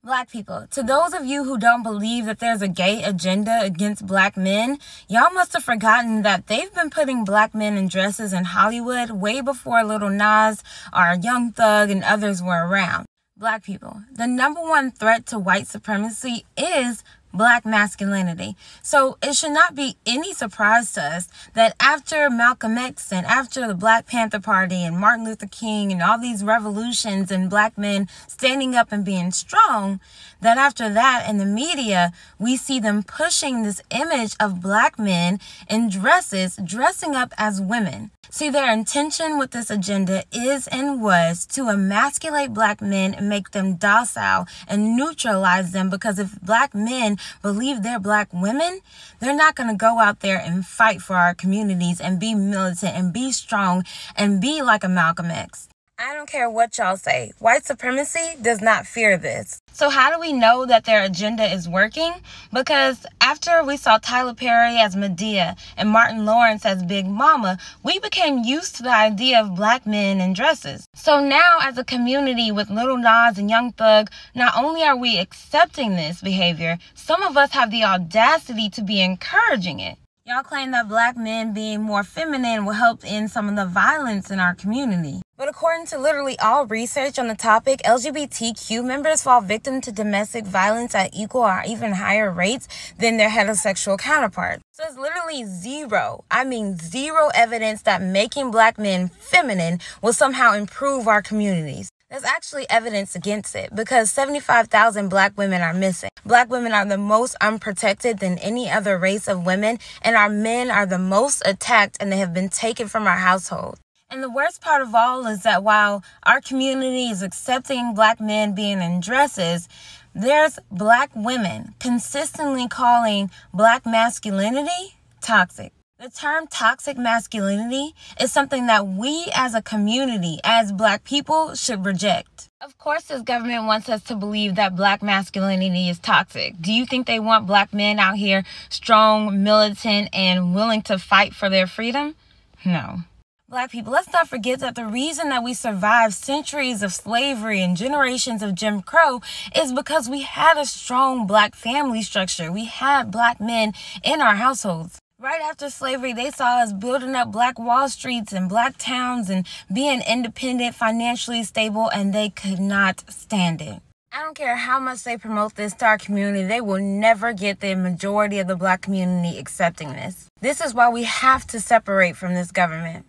Black people, to those of you who don't believe that there's a gay agenda against black men, y'all must have forgotten that they've been putting black men in dresses in Hollywood way before Lil Nas or Young Thug and others were around. Black people, the number one threat to white supremacy is black masculinity. So it should not be any surprise to us that after Malcolm X and after the Black Panther Party and Martin Luther King and all these revolutions and black men standing up and being strong, that after that in the media, we see them pushing this image of black men in dresses, dressing up as women. See, their intention with this agenda is and was to emasculate black men and make them docile and neutralize them, because if black men believe they're black women, they're not going to go out there and fight for our communities and be militant and be strong and be like a Malcolm X. I don't care what y'all say. White supremacy does not fear this. So how do we know that their agenda is working? Because after we saw Tyler Perry as Medea and Martin Lawrence as Big Mama, we became used to the idea of black men in dresses. So now as a community with Lil Nas and Young Thug, not only are we accepting this behavior, some of us have the audacity to be encouraging it. Y'all claim that black men being more feminine will help end some of the violence in our community. But according to literally all research on the topic, LGBTQ members fall victim to domestic violence at equal or even higher rates than their heterosexual counterparts. So it's literally zero evidence that making black men feminine will somehow improve our communities. There's actually evidence against it, because 75,000 black women are missing. Black women are the most unprotected than any other race of women, and our men are the most attacked, and they have been taken from our household. And the worst part of all is that while our community is accepting black men being in dresses, there's black women consistently calling black masculinity toxic. The term toxic masculinity is something that we as a community, as black people, should reject. Of course, this government wants us to believe that black masculinity is toxic. Do you think they want black men out here strong, militant, and willing to fight for their freedom? No. Black people, let's not forget that the reason that we survived centuries of slavery and generations of Jim Crow is because we had a strong black family structure. We had black men in our households. Right after slavery, they saw us building up black Wall Streets and black towns and being independent, financially stable, and they could not stand it. I don't care how much they promote this to our community, they will never get the majority of the black community accepting this. This is why we have to separate from this government.